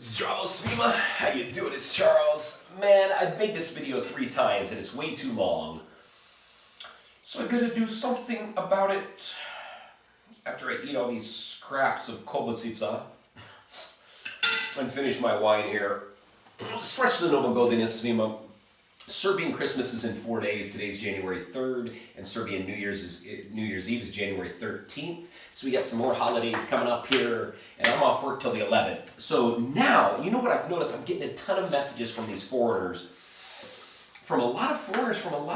Zdravo Svima, how you doing? It's Charles. Man, I've made this video 3 times and it's way too long. So I gotta do something about it. After I eat all these scraps of kobasica and finish my wine here. Stretch the Novo Godine Svima. Serbian Christmas is in 4 days. Today's January 3rd, and Serbian New Year's Eve is January 13th. So we got some more holidays coming up here, and I'm off work till the 11th. So now, you know what I've noticed? I'm getting a ton of messages from these foreigners, from a lot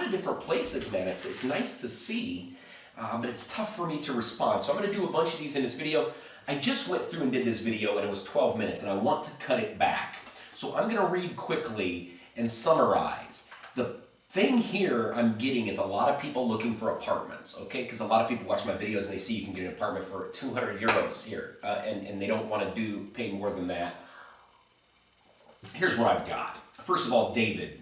of different places, man. It's nice to see, but it's tough for me to respond. So I'm going to do a bunch of these in this video. I just went through and did this video, and it was 12 minutes, and I want to cut it back. So I'm going to read quickly and summarize. The thing here I'm getting is a lot of people looking for apartments, okay? Because a lot of people watch my videos and they see you can get an apartment for 200 euros here, and they don't want to pay more than that. Here's what I've got. First of all, David.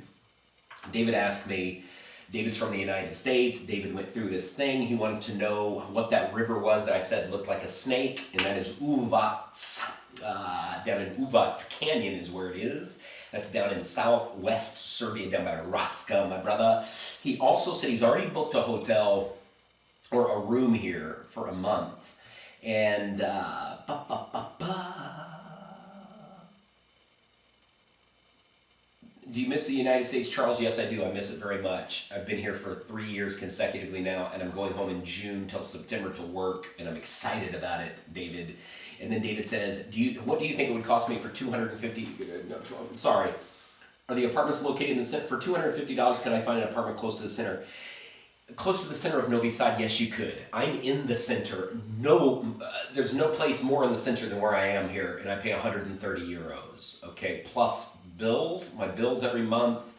David asked me, David's from the United States. David went through this thing. He wanted to know what that river was that I said looked like a snake, and that is Uvac. Down in Uvac Canyon is where it is. That's down in southwest Serbia, down by Raska, my brother. He also said he's already booked a hotel or a room here for a month. And do you miss the United States, Charles? Yes, I do. I miss it very much. I've been here for 3 years consecutively now, and I'm going home in June till September to work, and I'm excited about it, David. And then David says, what do you think it would cost me for 250, sorry, are the apartments located in the center? For $250, can I find an apartment close to the center? Close to the center of Novi Sad, yes, you could. I'm in the center. No, there's no place more in the center than where I am here, and I pay 130 euros, okay? Plus bills. My bills every month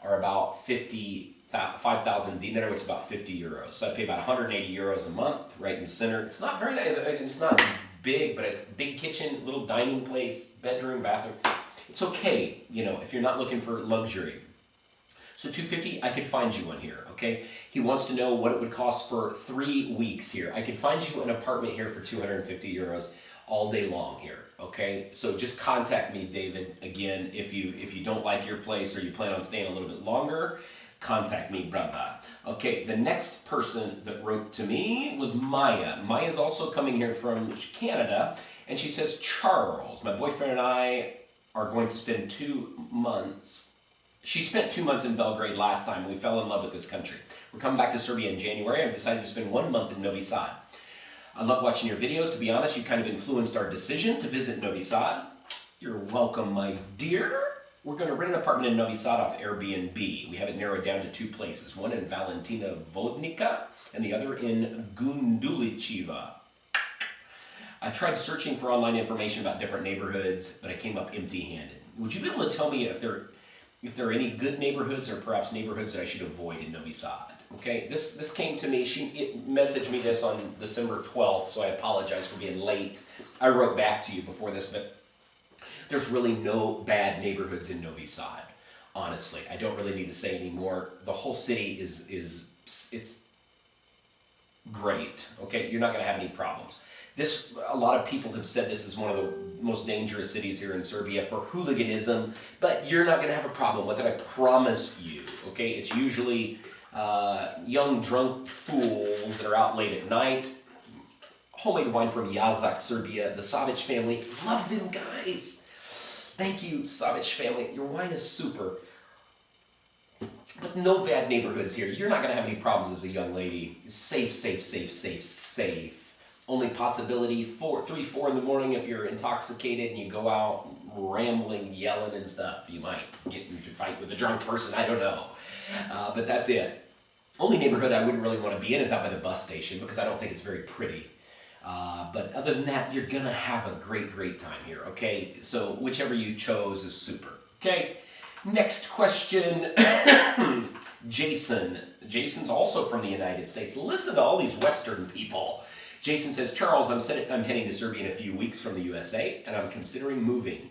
are about 5,000 dinar, which is about 50 euros. So I pay about 180 euros a month right in the center. It's not very nice. It's not big, but it's a big kitchen, little dining place, bedroom, bathroom. It's okay, you know, if you're not looking for luxury. So 250, I could find you one here, okay? He wants to know what it would cost for 3 weeks here. I could find you an apartment here for 250 euros all day long here, okay? So just contact me, David. Again, if you don't like your place or you plan on staying a little bit longer, contact me, brother. Okay, the next person that wrote to me was Maya. Maya's also coming here from Canada, and she says, Charles, my boyfriend and I are going to spend 2 months. She spent 2 months in Belgrade last time, and we fell in love with this country. We're coming back to Serbia in January. I've decided to spend 1 month in Novi Sad. I love watching your videos. To be honest, you kind of influenced our decision to visit Novi Sad. You're welcome, my dear. We're going to rent an apartment in Novi Sad off Airbnb. We have it narrowed down to 2 places, one in Valentina Vodnica and the other in Gundulichiva. I tried searching for online information about different neighborhoods, but I came up empty-handed. Would you be able to tell me if there are any good neighborhoods or perhaps neighborhoods that I should avoid in Novi Sad? Okay, this came to me, it messaged me this on December 12th, so I apologize for being late. I wrote back to you before this, but there's really no bad neighborhoods in Novi Sad, honestly. I don't really need to say any more. The whole city it's great, okay? You're not going to have any problems. A lot of people have said this is one of the most dangerous cities here in Serbia for hooliganism, but you're not going to have a problem with it, I promise you, okay? It's usually young drunk fools that are out late at night. Homemade wine from Yazak, Serbia. The Savic family, love them guys. Thank you, Savic family. Your wine is super. But no bad neighborhoods here. You're not going to have any problems as a young lady. Safe, safe, safe, safe, safe. Only possibility, 3, 4 in the morning if you're intoxicated and you go out rambling, yelling and stuff. You might get into a fight with a drunk person. I don't know. But that's it. Only neighborhood I wouldn't really want to be in is out by the bus station because I don't think it's very pretty. But other than that, you're going to have a great, great time here, okay? So whichever you chose is super, okay? Next question. Jason. Jason's also from the United States. Listen to all these Western people. Jason says, Charles, I'm heading to Serbia in a few weeks from the USA, and I'm considering moving.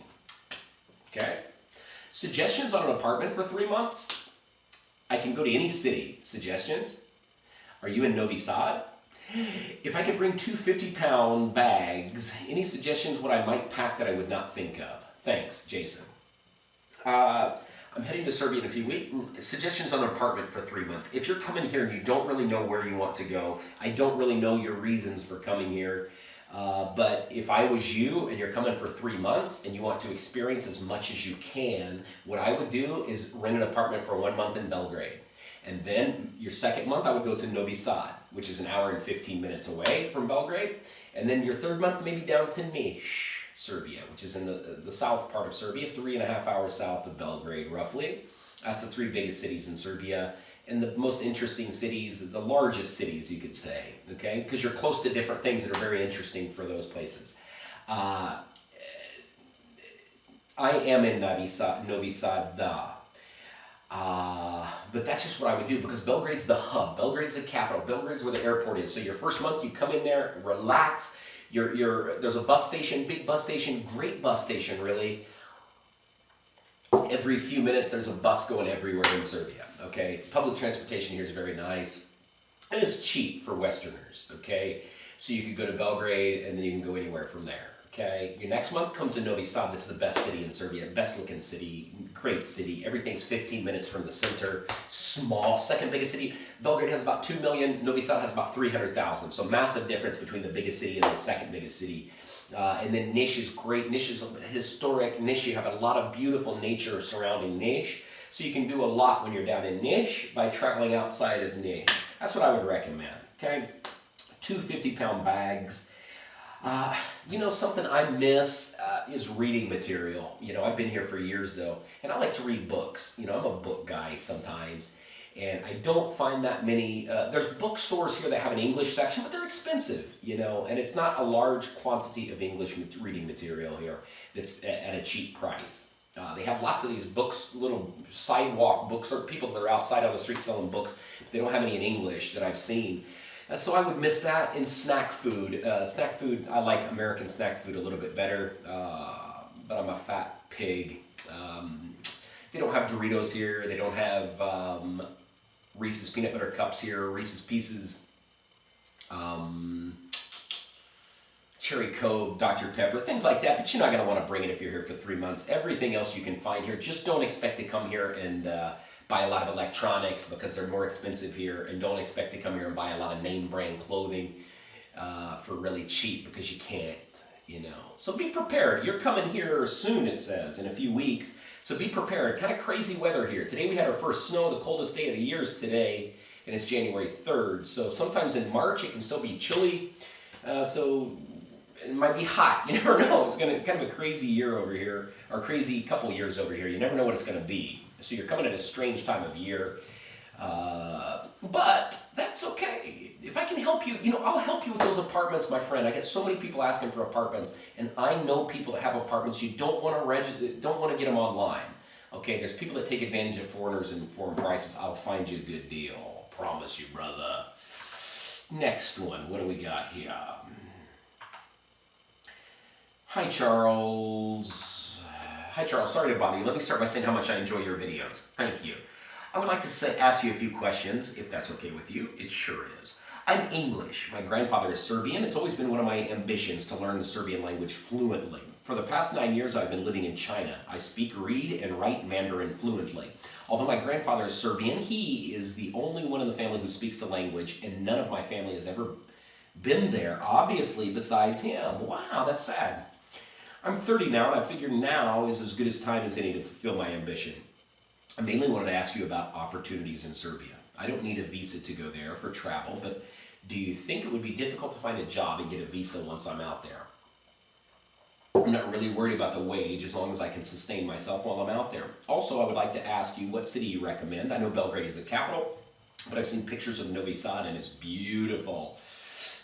Okay? Suggestions on an apartment for 3 months? I can go to any city. Suggestions? Are you in Novi Sad? If I could bring two 50-pound bags, any suggestions what I might pack that I would not think of? Thanks, Jason. I'm heading to Serbia in a few weeks. Suggestions on an apartment for 3 months. If you're coming here and you don't really know where you want to go, I don't really know your reasons for coming here. But if I was you and you're coming for 3 months and you want to experience as much as you can, what I would do is rent an apartment for 1 month in Belgrade. And then your second month, I would go to Novi Sad, which is an hour and 15 minutes away from Belgrade. And then your third month, maybe down to Niš, Serbia, which is in the south part of Serbia, 3.5 hours south of Belgrade, roughly. That's the three biggest cities in Serbia. And the most interesting cities, the largest cities, you could say, okay? Because you're close to different things that are very interesting for those places. I am in Novi Sad, but that's just what I would do because Belgrade's the hub. Belgrade's the capital. Belgrade's where the airport is. So your first month, you come in there, relax. There's a bus station, big bus station, great bus station, really. Every few minutes, there's a bus going everywhere in Serbia, okay? Public transportation here is very nice. And it's cheap for Westerners, okay? So you could go to Belgrade, and then you can go anywhere from there, okay? Your next month, come to Novi Sad. This is the best city in Serbia, best looking city, great city. Everything's 15 minutes from the center. Small, second biggest city. Belgrade has about 2 million. Novi Sad has about 300,000. So massive difference between the biggest city and the second biggest city. And then Niš is great. Niš is historic. Niš, you have a lot of beautiful nature surrounding Niš. So you can do a lot when you're down in Niš by traveling outside of Niš. That's what I would recommend, okay? 2 50-pound bags. Something I miss is reading material. I've been here for years though, and I like to read books. I'm a book guy sometimes, and I don't find that many. There's bookstores here that have an English section, but they're expensive, and it's not a large quantity of English reading material here that's at a cheap price. They have lots of these books, little sidewalk books, or people that are outside on the street selling books, but they don't have any in English that I've seen. So I would miss that. In snack food. I like American snack food a little bit better, but I'm a fat pig. They don't have Doritos here. They don't have Reese's Peanut Butter Cups here, Reese's Pieces, Cherry Coke, Dr. Pepper, things like that, but you're not going to want to bring it if you're here for 3 months. Everything else you can find here. Just don't expect to come here and buy a lot of electronics because they're more expensive here, and don't expect to come here and buy a lot of name brand clothing for really cheap because you can't, So be prepared. You're coming here soon, it says, in a few weeks. So be prepared. Kind of crazy weather here. Today we had our first snow. The coldest day of the year is today, and it's January 3rd. So sometimes in March it can still be chilly. So it might be hot. You never know. It's kind of a crazy year over here, or crazy couple years over here. You never know what it's going to be. So you're coming at a strange time of year. But that's okay. If I can help you, I'll help you with those apartments, my friend. I get so many people asking for apartments, and I know people that have apartments. You don't want to register, don't want to get them online. Okay, there's people that take advantage of foreigners and foreign prices. I'll find you a good deal. Promise you, brother. Next one. What do we got here? Hi, Charles. Hi, Charles. Sorry to bother you. Let me start by saying how much I enjoy your videos. Thank you. I would like to ask you a few questions, if that's okay with you. It sure is. I'm English. My grandfather is Serbian. It's always been one of my ambitions to learn the Serbian language fluently. For the past 9 years, I've been living in China. I speak, read, and write Mandarin fluently. Although my grandfather is Serbian, he is the only one in the family who speaks the language, and none of my family has ever been there, obviously, besides him. Wow, that's sad. I'm 30 now, and I figure now is as good a time as any to fulfill my ambition. I mainly wanted to ask you about opportunities in Serbia. I don't need a visa to go there for travel, but do you think it would be difficult to find a job and get a visa once I'm out there? I'm not really worried about the wage as long as I can sustain myself while I'm out there. Also, I would like to ask you what city you recommend. I know Belgrade is the capital, but I've seen pictures of Novi Sad and it's beautiful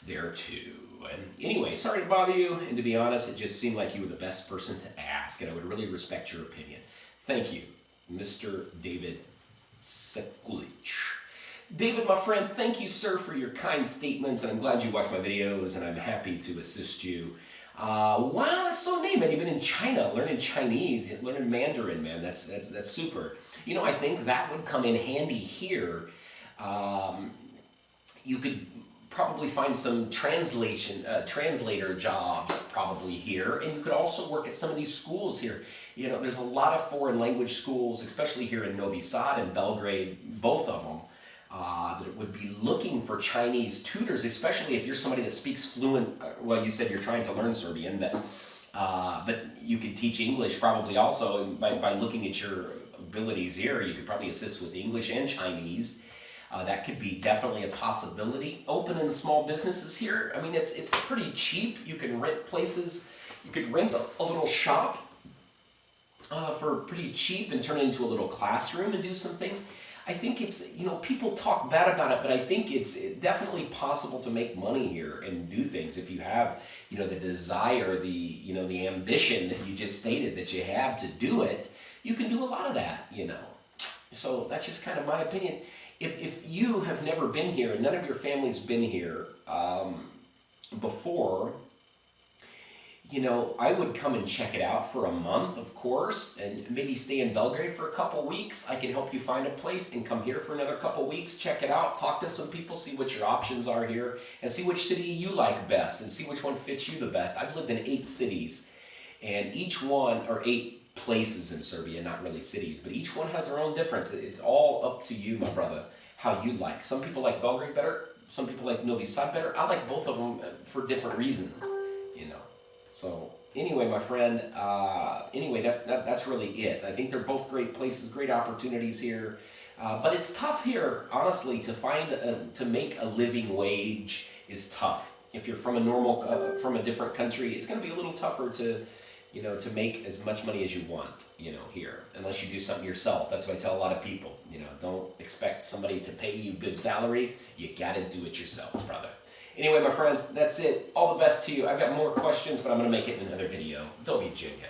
there too. And anyway, sorry to bother you, and to be honest, it just seemed like you were the best person to ask, and I would really respect your opinion. Thank you, Mr. David Sekulic. David, my friend, thank you, sir, for your kind statements, and I'm glad you watched my videos, and I'm happy to assist you. Wow, that's so neat, man. You've been in China, learning Chinese, learning Mandarin, man. That's super. I think that would come in handy here. You could probably find some translator jobs probably here, and you could also work at some of these schools here. You know, there's a lot of foreign language schools, especially here in Novi Sad and Belgrade, both of them, that would be looking for Chinese tutors, especially if you're somebody that speaks fluent. Well, you said you're trying to learn Serbian, but you could teach English probably also by looking at your abilities here. You could probably assist with English and Chinese. That could be definitely a possibility. Opening small businesses here, I mean, it's pretty cheap. You can rent places. You could rent a little shop for pretty cheap and turn it into a little classroom and do some things. I think it's, you know, people talk bad about it, but I think it's definitely possible to make money here and do things if you have, you know, the desire, the ambition that you just stated that you have to do it. You can do a lot of that, you know. So that's just kind of my opinion. If you have never been here and none of your family's been here before, you know, I would come and check it out for a month, of course, and maybe stay in Belgrade for a couple weeks. I can help you find a place and come here for another couple weeks, check it out, talk to some people, see what your options are here, and see which city you like best and see which one fits you the best. I've lived in 8 cities, and each one, or 8 places in Serbia, not really cities, but each one has their own difference. It's all up to you, my brother, how you like. Some people like Belgrade better, some people like Novi Sad better. I like both of them for different reasons, you know. So anyway, my friend, that's really it. I think they're both great places, great opportunities here. But it's tough here, honestly, to make a living wage is tough. If you're from from a different country, it's going to be a little tougher to make as much money as you want, here, unless you do something yourself. That's what I tell a lot of people, don't expect somebody to pay you good salary. You got to do it yourself, brother. Anyway, my friends, that's it. All the best to you. I've got more questions, but I'm going to make it in another video. Do widzenia.